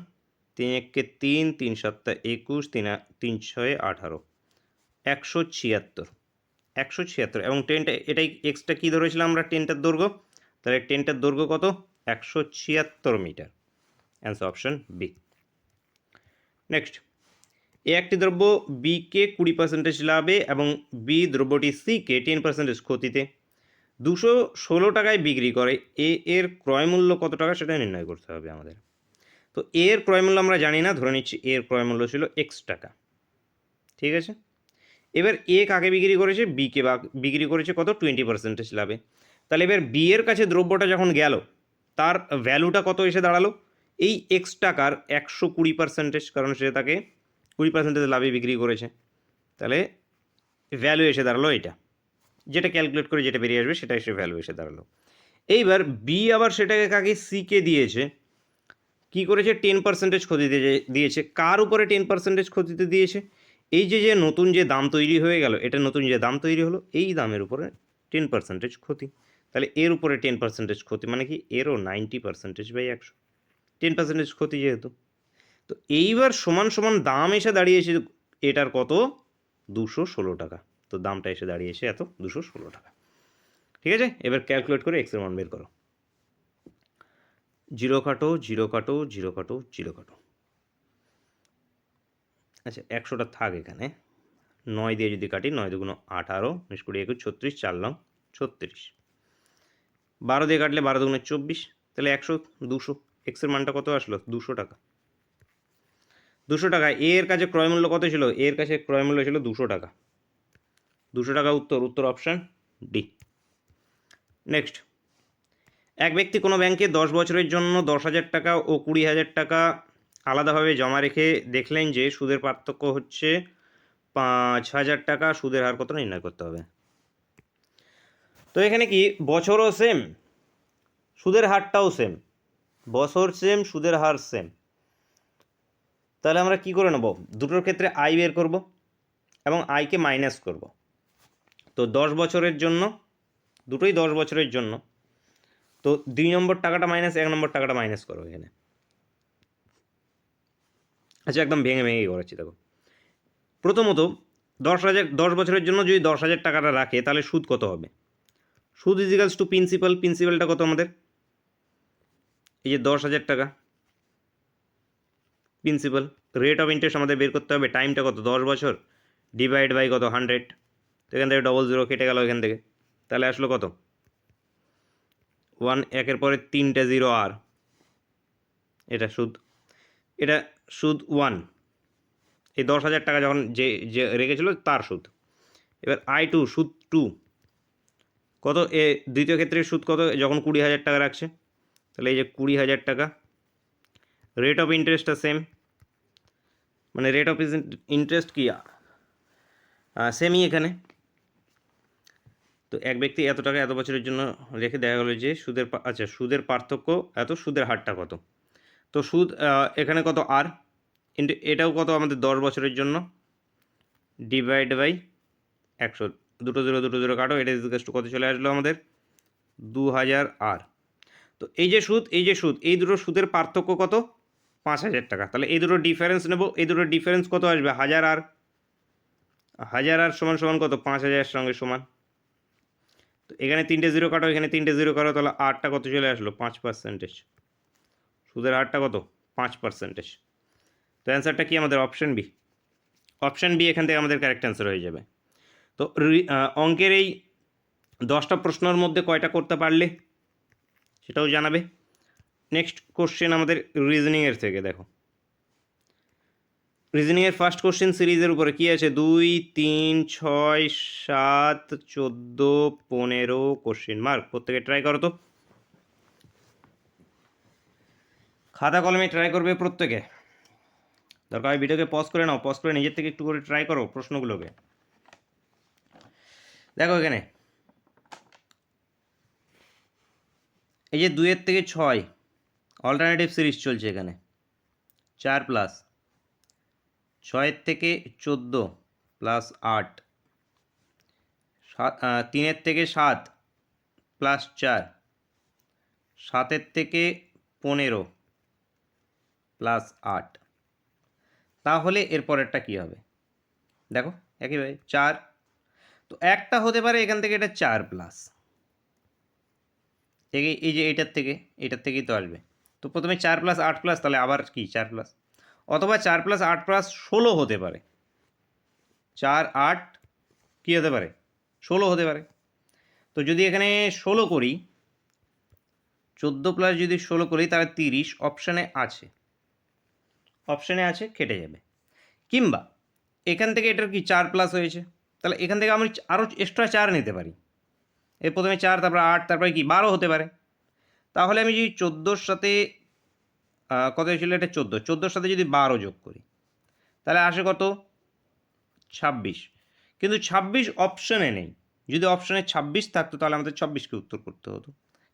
3 1 3, 3 7 21, 3 6 18, 176, 176। এবং টেনটা এটাই এক্সটা কী ধরেছিলাম আমরা? টেনটার দৈর্ঘ্য। তাহলে টেনটার দৈর্ঘ্য কত? 176 মিটার। Answer option B. Next, A একটি দ্রব্য বিকে 20% লাভে এবং বি দ্রব্যটি সিকে 10% ক্ষতিতে 216 টাকায় বিক্রি করে। এর ক্রয় মূল্য কত টাকা সেটা নির্ণয় করতে হবে আমাদের। তো এর ক্রয় মূল্য আমরা জানি না, ধরে নিচ্ছি এর ক্রয় মূল্য ছিল এক্স টাকা। ঠিক আছে, এবার এ কাকে বিক্রি করেছে? বিকে বিক্রি করেছে কত? 20% লাভে। তাহলে এবার বি এর কাছে দ্রব্যটা যখন গেল, তার ভ্যালুটা কত এসে দাঁড়ালো? এই এক্স টাকার 120%, কারণ সে তাকে 20% লাভে বিক্রি করেছে। তাহলে ভ্যালু এসে দাঁড়ালো এটা, যেটা ক্যালকুলেট করে যেটা বেরিয়ে আসবে সেটা এসে ভ্যালু এসে দাঁড়ালো। এইবার বি আবার সেটাকে কাকে? সিকে দিয়েছে। কি করেছে? 10% ক্ষতিতে দিয়েছে। কার উপরে 10% ক্ষতিতে দিয়েছে? এই যে নতুন যে দাম তৈরি হয়ে গেল, এটা নতুন যে দাম তৈরি হলো, এই দামের উপরে 10% ক্ষতি। তাহলে এর উপরে 10% ক্ষতি মানে কি? এরও 90% বাই 100, 10% ক্ষতি যেহেতু। তো এইবার সমান সমান দাম এসে দাঁড়িয়েছে এটার কত? 216 টাকা। তো দামটা এসে দাঁড়িয়েছে এত, 216 টাকা। ঠিক আছে, এবার ক্যালকুলেট করে এক্সের মান বের করো। 0 কাটো, 0 কাটো, 0 কাটো, 0 কাটো। আচ্ছা, 100টা থাক এখানে। 9 দিয়ে যদি কাটি, 9 দুগুণ 18, 19 20 21 36, 4 লং 36। 12 দিয়ে কাটলে 12 দুগুণে 24, তাহলে 100 200। এক্সের মানটা কত আসলো? 200 টাকা। 200 টাকা। এর কাছে ক্রয় মূল্য কত ছিল? এর কাছে ক্রয় মূল্য ছিল 200 টাকা। 200 টাকা উত্তর অপশান ডি। নেক্সট, এক ব্যক্তি কোনো ব্যাংকে 10 বছরের জন্য 10,000 টাকা ও 20,000 টাকা আলাদাভাবে জমা রেখে দেখলেন যে সুদের পার্থক্য হচ্ছে 5,000 টাকা। সুদের হার কত নির্ণয় করতে হবে। তো এখানে কি বছরও সেম, সুদের হারটাও সেম, বছর সেম, সুদের হার সেম। তাহলে আমরা কি করে নেব, দুটোর ক্ষেত্রে আই বের করব এবং আইকে মাইনাস করব। তো 10 বছরের জন্য, দুটোই 10 বছরের জন্য, তো 2 নম্বর টাকাটা মাইনাস 1 নম্বর টাকাটা মাইনাস করো এখানে। আচ্ছা, একদম ভেঙে ভেঙেই করাচ্ছি। দেখো, প্রথমত 10 বছরের জন্য যদি 10,000 টাকাটা রাখে তাহলে সুদ কত হবে। সুদ ইজিক্যালস টু প্রিন্সিপাল। প্রিন্সিপালটা কত আমাদের, এই যে 10,000 টাকা প্রিন্সিপাল। রেট অফ ইন্টারেস্ট আমাদের বের করতে হবে, টাইমটা কত 10 বছর, ডিভাইড বাই কত 100। তো এখান থেকে 00 কেটে গেল এখান থেকে, তাহলে আসলো কত 1, একের পরে 3টে 0 আর এটা সুদ, এটা সুদ 1। এই 10,000 টাকা যখন যে রেখেছিল তার সুদ। এবার I2 সুদ 2 কত, এ দ্বিতীয় ক্ষেত্রে সুদ কত যখন 20,000 টাকা রাখছে, তাহলে এই যে 20,000 টাকা। রেট অফ ইন্টারেস্টটা সেম, মানে রেট অফ ইন্টারেস্ট কি সেমই এখানে। তো এক ব্যক্তি এত টাকা এত বছরের জন্য রেখে দেখা গেলো যে সুদের আচ্ছা সুদের পার্থক্য এত, সুদের হারটা কত। তো সুদ এখানে কত আর, এটাও কত আমাদের 10 বছরের জন্য, ডিভাইড বাই 100। দুটো জিরো কাটো, এটা ইকুয়াল টু কত চলে আসলো আমাদের 2000 আর। তো এই যে সুদ এই দুটো সুদের পার্থক্য কত 5,000 টাকা। তাহলে এই দুটো ডিফারেন্স নেব, এই দুটো ডিফারেন্স কত আসবে 1000 আর। 1000 আর সমান সমান কত 5,000 সঙ্গে সমান। তো এখানে 3টে 0 কাটো, এখানে 3টে 0 কাটো, তাহলে আরটা কত চলে আসলো 5%। সুদের হারটা কত 5%। তো অ্যান্সারটা কি আমাদের অপশন বি। অপশন বি এখান থেকে আমাদের কারেক্ট অ্যান্সার হয়ে যাবে। তো অঙ্কের এই 10টা প্রশ্নের মধ্যে কয়টা করতে পারলে সেটাও জানাবে। নেক্সট কোশ্চেন আমাদের রিজনিংয়ের থেকে। দেখো, রিজনিংয়ের ফার্স্ট কোশ্চেন সিরিজের উপরে কী আছে, 2, 3, 6, 7, 14, 15 কোশ্চেন মার্ক। প্রত্যেকে ট্রাই করো তো, খাতা কলমে ট্রাই করবে প্রত্যেকে। দরকার হয় ভিডিওকে পজ করে নাও, পজ করে নিজের থেকে একটু করে ট্রাই করো প্রশ্নগুলোকে। দেখো এখানে এই যে 2 থেকে 6 অল্টারনেটিভ সিরিজ চলছে এখানে, 4+, 6 থেকে 14 প্লাস 8, 3 থেকে 7 প্লাস 4, 7 থেকে 15 প্লাস 8। তাহলে এরপরেরটা কী হবে দেখো, একইভাবে 4। তো একটা হতে পারে এখান থেকে এটা 4+, এই যে এটার থেকেই তো আসবে। তো প্রথমে 4+, 8+, তাহলে আবার কি 4+, অথবা 4+, 8+ 16 হতে পারে। 4, 8 কী হতে পারে 16 হতে পারে। তো যদি এখানে 16 করি, 14+ যদি 16 করি তাহলে 30 অপশানে আছে, কেটে যাবে। কিংবা এখান থেকে এটার কি 4+ হয়েছে, তাহলে এখান থেকে আমি আরও এক্সট্রা 4 নিতে পারি। এর প্রথমে 4, তারপরে 8, তারপরে কি 12 হতে পারে। তাহলে আমি যদি 14-র সাথে কত হয়েছিল, এটা 14-র সাথে যদি 12 যোগ করি তাহলে আসে কত 26। কিন্তু 26 অপশানে নেই। যদি অপশানে 26 থাকতো তাহলে আমাদের 26কে উত্তর করতে হতো।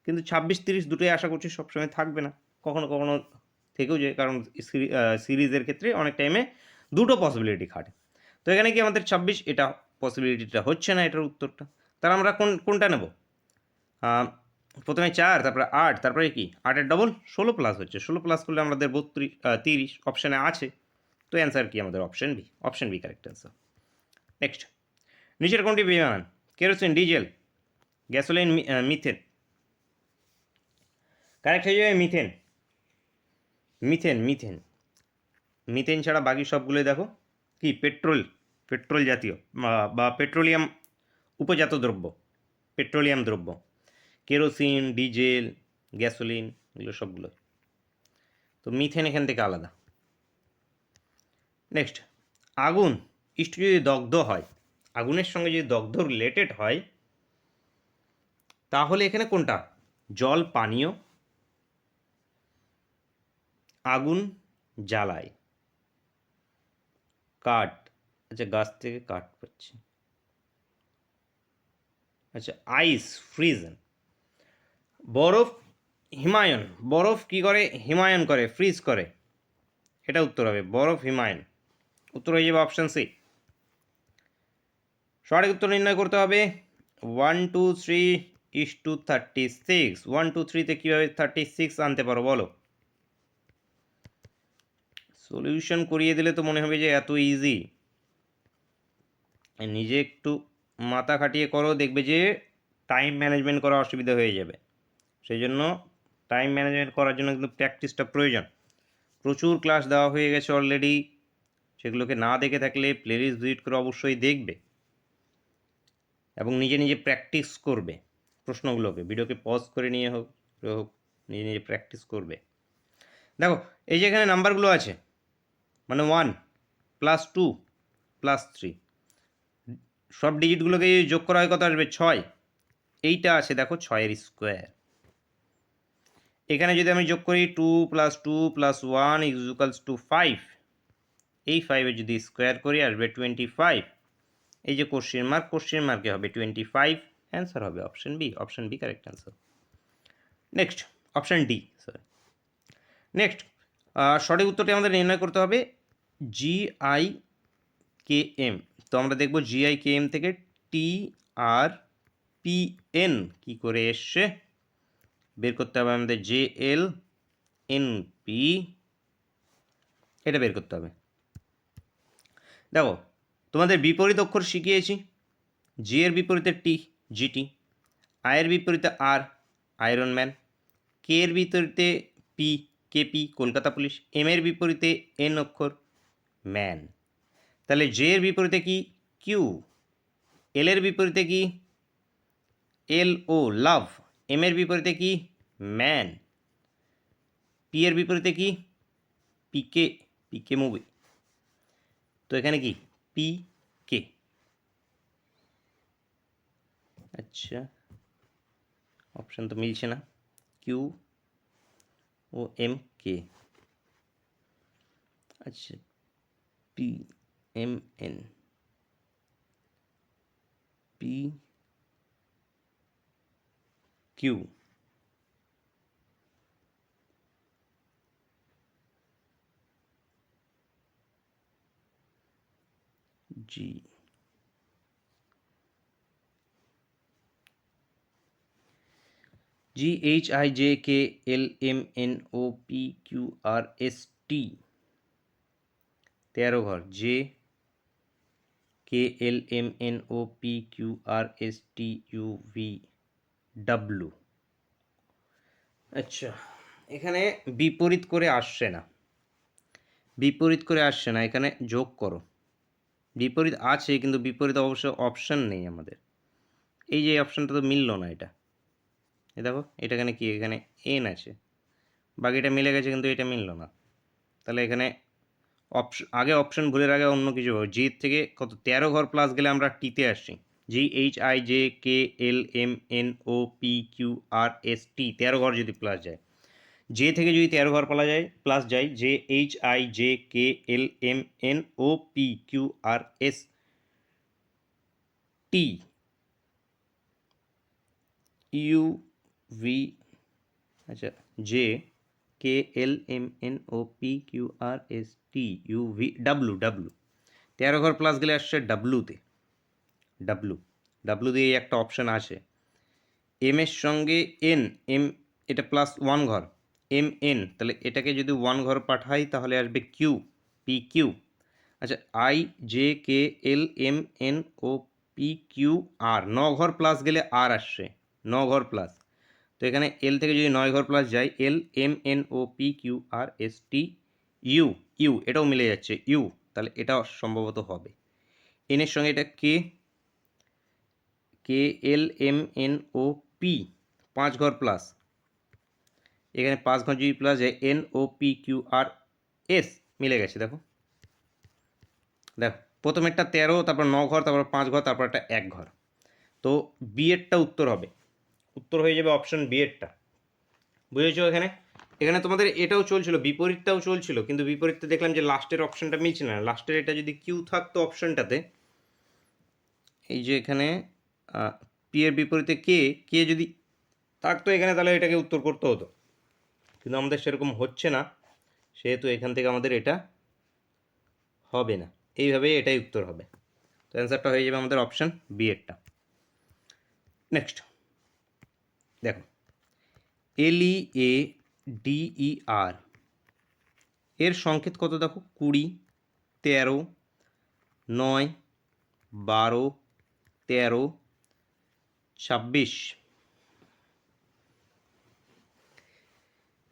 কিন্তু 26, 30 দুটোই আশা করছি সবসময় থাকবে না, কখনো কখনো থেকেও যায়, কারণ সিরিজের ক্ষেত্রে অনেক টাইমে দুটো পসিবিলিটি খাটে। তো এখানে কি আমাদের 26, এটা পসিবিলিটিটা হচ্ছে না এটার উত্তরটা। তাহলে আমরা কোনটা নেব, প্রথমে 4, তারপরে 8, তারপরে কি 8-এর ডবল 16+ হচ্ছে, 16+ করলে আমাদের 30 অপশানে আছে। তো অ্যান্সার কি আমাদের option B correct answer. Next, নিচের কোনটি বিমান, kerosene, diesel, gasoline, methane. Correct হয়ে যাবে মিথেন ছাড়া বাকি সবগুলোই দেখো কি পেট্রোল জাতীয় বা পেট্রোলিয়াম উপজাত দ্রব্য, পেট্রোলিয়াম দ্রব্য। কেরোসিন, ডিজেল, গ্যাসোলিন এগুলো সবগুলো। তো মিথেন এখান থেকে আলাদা। নেক্সট, আগুন ইস্ট যদি দগ্ধ হয়, আগুনের সঙ্গে যদি দগ্ধ রিলেটেড হয় তাহলে এখানে কোনটা জল পানীয়, আগুন জ্বালায়, কাঠ, আচ্ছা গাছ থেকে কাঠ পাচ্ছি, আচ্ছা আইস ফ্রিজন, বরফ হিমায়ন, বরফ কি করে হিমায়ন করে ফ্রিজ করে, এটা উত্তর হবে বরফ হিমায়ন, উত্তর হয়ে যাবে অপশান সি। সঠিক উত্তর নির্ণয় করতে হবে 123:36, 123তে কীভাবে 36 আনতে পারো বলো। সলিউশন করিয়ে দিলে তো মনে হবে যে এত ইজি, নিজে একটু মাথা খাটিয়ে করো, দেখবে যে টাইম ম্যানেজমেন্ট করা অসুবিধা হয়ে যাবে। সেই জন্য টাইম ম্যানেজমেন্ট করার জন্য কিন্তু প্র্যাকটিসটা প্রয়োজন। প্রচুর ক্লাস দেওয়া হয়ে গেছে অলরেডি, সেগুলোকে না দেখে থাকলে প্লেলিস্ট ভিজিট করে অবশ্যই দেখবে এবং নিজে নিজে প্র্যাকটিস করবে প্রশ্নগুলোকে, ভিডিওকে পজ করে নিয়ে হোক নিজে নিজে প্র্যাকটিস করবে। দেখো এই যে এখানে নাম্বারগুলো আছে, মানে 1 + 2 + 3, সব ডিজিটগুলোকে যোগ করা হয় কত আসবে 6, এইটা আছে দেখো 6-এর স্কোয়ার। এখানে যদি আমি যোগ করি 2 + 2 + 1 = 5, এই 5-এর যদি স্কোয়ার করি আসবে 25, এই যে কোশ্চেন মার্কে হবে 25, অ্যান্সার হবে option B correct answer. Next option D, sorry next সঠিক উত্তরটি আমাদের নির্ণয় করতে হবে GIKM। তো আমরা দেখব GIKM থেকে TRPN কি করে এসছে, বের করতে হবে আমাদের JLNP, এটা বের করতে হবে। দেখো তোমাদের বিপরীত অক্ষর শিখিয়েছি, জি এর বিপরীতে টি জিটি, আয়ের বিপরীতে আর আয়রন ম্যান, কে এর বিপরীতে P KP Kolkata police, M এর বিপরীতে এন অক্ষর ম্যান। তাহলে জে এর বিপরীতে কি কিউ, এল এর বিপরীতে কি LO লাভ, এম এর বিপরীতে কি ম্যান, পি এর বিপরীতে কি পিকে মুভি, তো এখানে কি পিকে। আচ্ছা অপশান তো মিলছে না, কিউ ও এম কে, আচ্ছা PMN PQ, জি GHIJKLMNOPQRST, 13 ঘর JKLMNOPQRSTUVW। আচ্ছা এখানে বিপরীত করে আসছে না, এখানে যোগ করো, বিপরীত আছে কিন্তু বিপরীত অবশ্য অপশান নেই আমাদের, এই যে অপশানটা তো মিলল না, এটা দেখো এটা এখানে কি, এখানে এন আছে, বাকিটা মিলে গেছে কিন্তু এটা মিলল না। তাহলে এখানে আগে অপশান ভুলের আগে অন্য কিছু হবে, জি থেকে কত 13 ঘর প্লাস গেলে আমরা টিতে আসছি, GHIJKLMNOPQRST 13 ঘর যদি প্লাস যায়, জে থেকে যদি 13 ঘর প্লাস যায় JHIJKLMNOPQRST UV, আচ্ছা JKLMNOPQRST UVW, 13 ঘর প্লাস গেলে আসছে ডাব্লুতে, ডাব্লু দিয়ে একটা অপশান আছে, এম এর সঙ্গে এম এটা +1 ঘর MN, তাহলে এটাকে যদি 1 ঘর পাঠাই তাহলে আসবে PQ। আচ্ছা IJKLMNOPQR 9 ঘর প্লাস গেলে আর আসছে, 9 ঘর প্লাস, তো এখানে এল থেকে যদি 9 ঘর প্লাস যায় LMNOPQRST ইউ, এটাও মিলে যাচ্ছে ইউ, তাহলে এটা সম্ভবত হবে। এনের সঙ্গে এটা KLMNOP 5 ঘর প্লাস, এখানে 5 ঘর যদি প্লাস যায় NOPQRS মিলে গেছে, দেখো প্রথমেরটা 13, তারপর 9 ঘর, তারপর 5 ঘর, তারপর একটা 1 ঘর, তো বি এরটা উত্তর হবে, উত্তর হয়ে যাবে অপশন বি এরটা। বুঝেছো? এখানে এখানে তোমাদের এটাও চলছিল, বিপরীতটাও চলছিল, কিন্তু বিপরীতটা দেখলাম যে লাস্টের অপশানটা মিলছে না। লাস্টের এটা যদি কিউ থাকতো অপশানটাতে, এই যে এখানে পি এর বিপরীতে কে, কে যদি থাকতো এখানে, তাহলে এটাকে উত্তর করতে হতো, কিন্তু আমাদের সেরকম হচ্ছে না, সেহেতু এখান থেকে আমাদের এটা হবে না। এইভাবেই এটাই উত্তর হবে। তো অ্যান্সারটা হয়ে যাবে আমাদের অপশান বি এরটা। নেক্সট দেখো, LEADER এর সংকেত কত দেখো, 20, 13, 9, 12, 13, 26।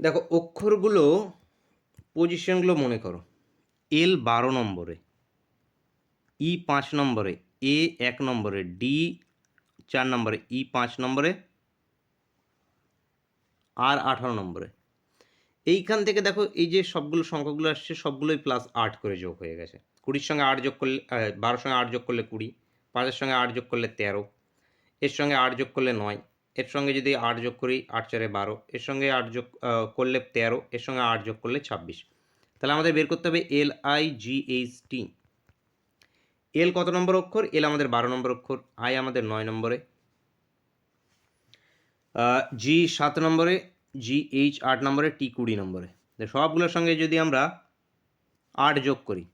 দেখো অক্ষরগুলো পজিশনগুলো মনে করো, এল 12 নম্বরে, ই 5 নম্বরে, এ 1 নম্বরে, ডি 4 নম্বরে, ই 5 নম্বরে, আর 18 নম্বরে। এইখান থেকে দেখো এই যে সবগুলো সংখ্যাগুলো আসছে সবগুলোই +8 করে যোগ হয়ে গেছে। 20-র সঙ্গে 8 যোগ করলে 12-র সঙ্গে 8 যোগ করলে 20, 5-এর সঙ্গে 8 যোগ করলে 13, এর সঙ্গে 8 যোগ করলে 9, এর সঙ্গে যদি 8 যোগ করি 8 4 12, এর সঙ্গে 8 যোগ করলে 13, এর সঙ্গে 8 যোগ করলে 26। তাহলে আমাদের বের করতে হবে LIGHT। এল কত নম্বর অক্ষর? এল আমাদের 12 নম্বর অক্ষর, আই আমাদের 9 নম্বরে, জি 7 নম্বরে, GH 8 নম্বরে, টি 20 নম্বরে। সবগুলোর সঙ্গে যদি আমরা 8 যোগ করি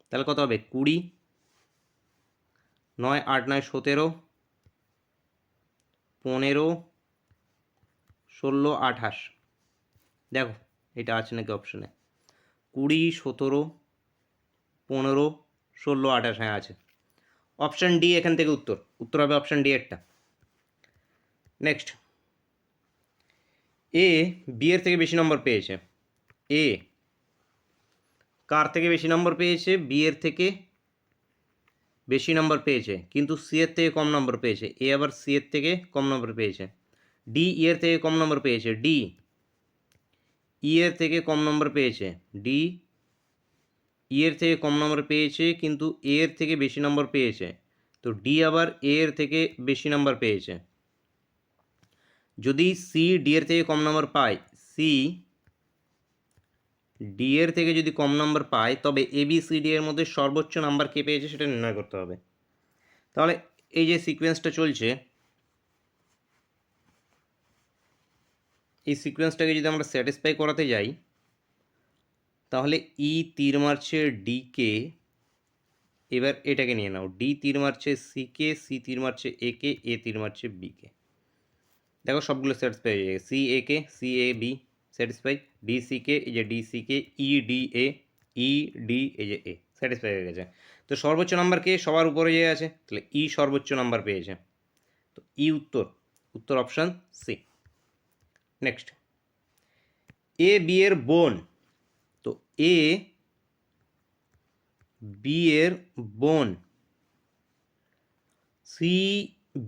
তাহলে কত হবে? 20, 9 8 9 17, 15, 16, 28। দেখো এটা আছে নাকি অপশানে? 20, 17, 15, 16, 28, হ্যাঁ আছে। অপশান ডি এখান থেকে উত্তর, উত্তর হবে option D এরটা। Next, A B এর থেকে বেশি নম্বর পেয়েছে। এ কার থেকে বেশি নম্বর পেয়েছে? বি এর থেকে বেশি নম্বর পেয়েছে, কিন্তু সি এর থেকে কম নম্বর পেয়েছে। এ আবার সি এর থেকে কম নম্বর পেয়েছে। ডি ই এর থেকে কম নম্বর পেয়েছে। ডি ই এর থেকে কম নম্বর পেয়েছে। ডি ই এর থেকে কম নম্বর পেয়েছে, কিন্তু এ এর থেকে বেশি নম্বর পেয়েছে। তো ডি আবার এ এর থেকে বেশি নম্বর পেয়েছে। যদি সি ডি এর থেকে কম নম্বর পায়, সি ডি এর থেকে যদি কম নম্বর পায়, তবে এ বি সি ডি এর মধ্যে সর্বোচ্চ নাম্বার কে পেয়েছে সেটা নির্ণয় করতে হবে। তাহলে এই যে সিকোয়েন্সটা চলছে, এই সিকোয়েন্সটাকে যদি আমরা স্যাটিসফাই করাতে যাই, তাহলে ই তীর মারছে ডিকে, এবার এটাকে নিয়ে নাও, ডি তীর মারছে সিকে, সি তীর মারছে একে, এ তীর মারছে বিকে। দেখো সবগুলো স্যাটিসফাই হয়ে গেছে। সি একে, C A B satisfy, D সিকে, এই যে ডি সিকে, E D A, E D এই যে এ স্যাটিসফাই হয়ে গেছে। তো সর্বোচ্চ নাম্বার কে? সবার উপরে যে আছে, তাহলে ই সর্বোচ্চ নাম্বার পেয়েছে। তো ই উত্তর, উত্তর option C. Next, A B এর বোন। তো এ বি এর বোন, সি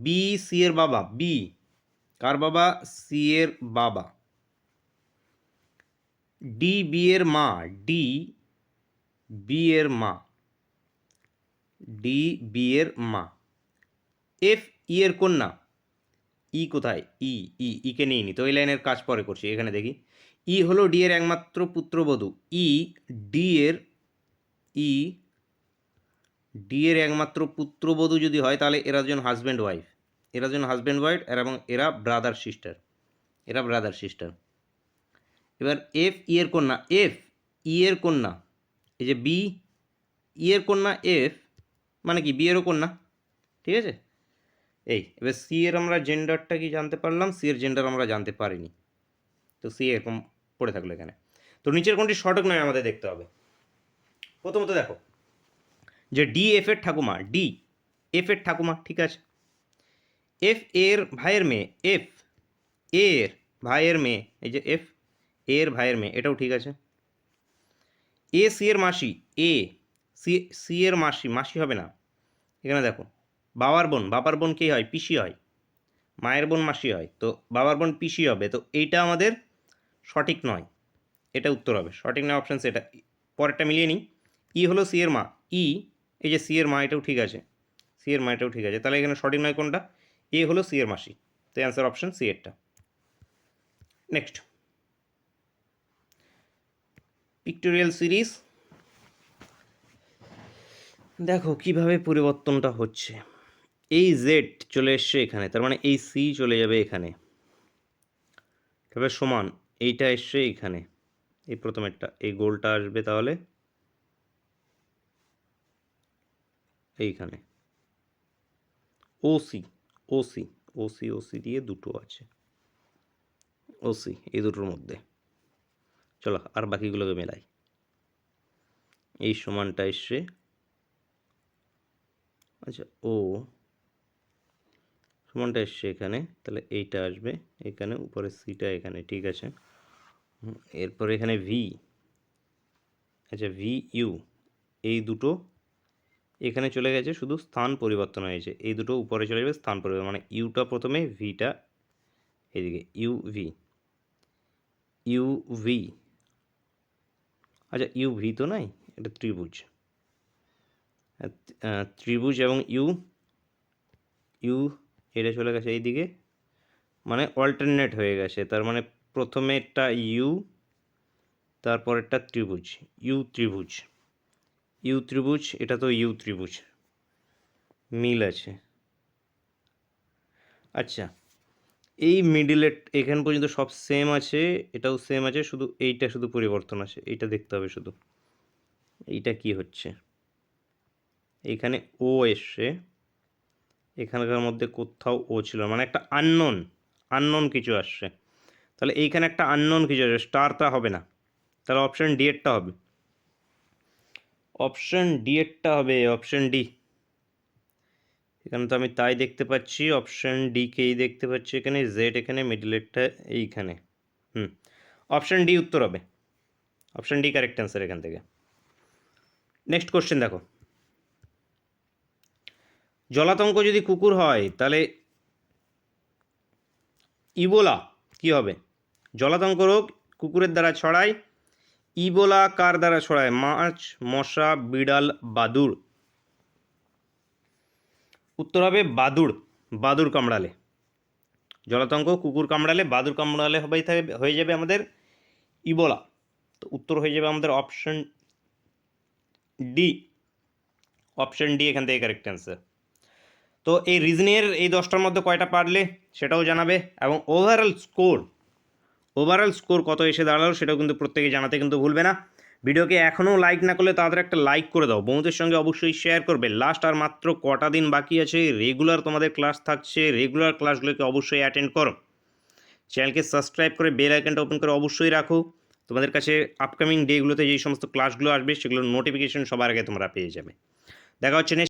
বি সি এর বাবা, বি কার বাবা? সি এর বাবা। ডি বি এর মা, ডি বি এর মা, ডি বি এর মা। এফ ই এর কন্যা, ই কোথায়? ই ই ইকে নিয়ে নি, তো এই লাইনের কাজ পরে করছি। এখানে দেখি, ই হলো ডি এর একমাত্র পুত্রবধূ। ই ডি এর, ই ডি এর একমাত্র পুত্রবধূ যদি হয়, তাহলে এরা দুজন হাজব্যান্ড ওয়াইফ, এরা দুজন হাজব্যান্ড ওয়াইফ, এবং এরা ব্রাদার সিস্টার, এরা ব্রাদার সিস্টার। এবার এফ ই এর কন্যা, এফ ই এর কন্যা, এই যে বি ই এর কন্যা এফ, মানে কি বি এরও কন্যা, ঠিক আছে? এই এবার সি এর আমরা জেন্ডারটা কি জানতে পারলাম? সি এর জেন্ডার আমরা জানতে পারিনি, তো সি এরকম পড়ে থাকলো এখানে। তো নিচের কোনটি সঠিক নয় আমাদের দেখতে হবে। প্রথমত দেখো যে ডি এফ এর ঠাকুমা, ডি এফ এর ঠাকুমা, ঠিক আছে। এফ এর ভাইয়ের মেয়ে, এফ এর ভাইয়ের মেয়ে, এই যে এফ এর ভাইয়ের মেয়ে, এটাও ঠিক আছে। এ সি এর মাসি, এ সি সি এর মাসি, মাসি হবে না এখানে। দেখো বাবার বোন, বাবার বোন কে হয়? পিসি হয়। মায়ের বোন মাসি হয়, তো বাবার বোন পিসি হবে। তো এইটা আমাদের সঠিক নয়, এটা উত্তর হবে সঠিক নয়, অপশান সেটা। পরেরটা মিলিয়ে নিই, ই হলো সি এর মা, ই এই যে সি এর মা, এটাও ঠিক আছে, সি এর মা এটাও ঠিক আছে। তাহলে এখানে সঠিক নয় কোনটা? এ হলো সি এর মাসি, তো অ্যান্সার অপশান সি এরটা। নেক্সট পিক্টোরিয়াল সিরিজ, দেখো কিভাবে পরিবর্তনটা হচ্ছে। এই জেড চলে এসছে এখানে, তার মানে এই সি চলে যাবে এখানে, তবে সমান এইটা এসছে এইখানে, এই প্রথমেরটা, এই গোলটা আসবে তাহলে এইখানে, ওসি ওসি ওসি ওসি দিয়ে দুটো আছে, ওসি এই দুটোর মধ্যে। চলো আর বাকিগুলোকে মেলাই। এই সমানটা এসছে, আচ্ছা ও সমানটা এসছে এখানে, তাহলে এইটা আসবে এখানে, উপরে সিটা এখানে, ঠিক আছে। এরপর এখানে ভি, আচ্ছা ভি ইউ, এই দুটো এখানে চলে গেছে, শুধু স্থান পরিবর্তন হয়েছে, এই দুটো উপরে চলে যাবে, স্থান পরিবর্তন, মানে ইউটা প্রথমে, ভিটা এদিকে, ইউভি ইউভি, আচ্ছা ইউভি তো নাই, এটা ত্রিভুজ, ত্রিভুজ এবং ইউ ইউ এটা চলে গেছে এইদিকে, মানে অল্টারনেট হয়ে গেছে, তার মানে প্রথমেরটা ইউ, তারপরেরটা ত্রিভুজ, ইউ ত্রিভুজ, ইউ ত্রিভুজ, এটা তো ইউ ত্রিভুজ, মিল আছে। আচ্ছা এই মিডিলের এখান পর্যন্ত সব সেম আছে, এটাও সেম আছে, শুধু এইটা শুধু পরিবর্তন আছে, এইটা দেখতে হবে শুধু, এইটা কি হচ্ছে। এইখানে ও এসছে, এখানকার মধ্যে কোথাও ও ছিল, মানে একটা আননোন কিছু আসছে, তাহলে এইখানে একটা আননোন কিছু আসবে, স্টারটা হবে না, তাহলে অপশান ডি এরটা হবে, অপশান ডি এরটা হবে, অপশান ডি। এখানে তো আমি তাই দেখতে পাচ্ছি, অপশান ডিকেই দেখতে পাচ্ছি, এখানে জেড এখানে, মিডলেরটা এইখানে, অপশান ডি উত্তর হবে, অপশান ডি কারেক্ট অ্যান্সার এখান থেকে। নেক্সট কোশ্চেন দেখো, জলাতঙ্ক যদি কুকুর হয় তাহলে ইবোলা কি হবে? জলাতঙ্ক রোগ কুকুরের দ্বারা ছড়ায়, ইবোলা কার দ্বারা ছড়ায়? মাছ, মশা, বিড়াল, বাদুড়। উত্তর হবে বাদুড়, বাদুড় কামড়ালে। জলাতঙ্ক কুকুর কামড়ালে, বাদুড় কামড়ালে হয়ে যাবে আমাদের ইবোলা, তো উত্তর হয়ে যাবে আমাদের অপশন ডি, অপশন ডি এখান থেকে কারেক্ট অ্যান্সার। তো এই রিজনের এই 10টার মধ্যে কয়টা পারলে সেটাও জানাবে, এবং ওভারঅল স্কোর কত এসে দাঁড়ালো সেটাও কিন্তু প্রত্যেকে জানাতে কিন্তু ভুলবে না। ভিডিওকে এখনও লাইক না করলে তাদের একটা লাইক করে দাও, বন্ধুদের সঙ্গে অবশ্যই শেয়ার করবে। লাস্ট আর মাত্র কটা দিন বাকি আছে, রেগুলার তোমাদের ক্লাস থাকছে, রেগুলার ক্লাসগুলোকে অবশ্যই অ্যাটেন্ড করো। চ্যানেলকে সাবস্ক্রাইব করে বেল আইকনটা ওপেন করে অবশ্যই রাখো, তোমাদের কাছে আপকামিং ডেগুলোতে যেই সমস্ত ক্লাসগুলো আসবে সেগুলোর নোটিফিকেশন সবার আগে তোমরা পেয়ে যাবে। দেখা হচ্ছে নেক্সট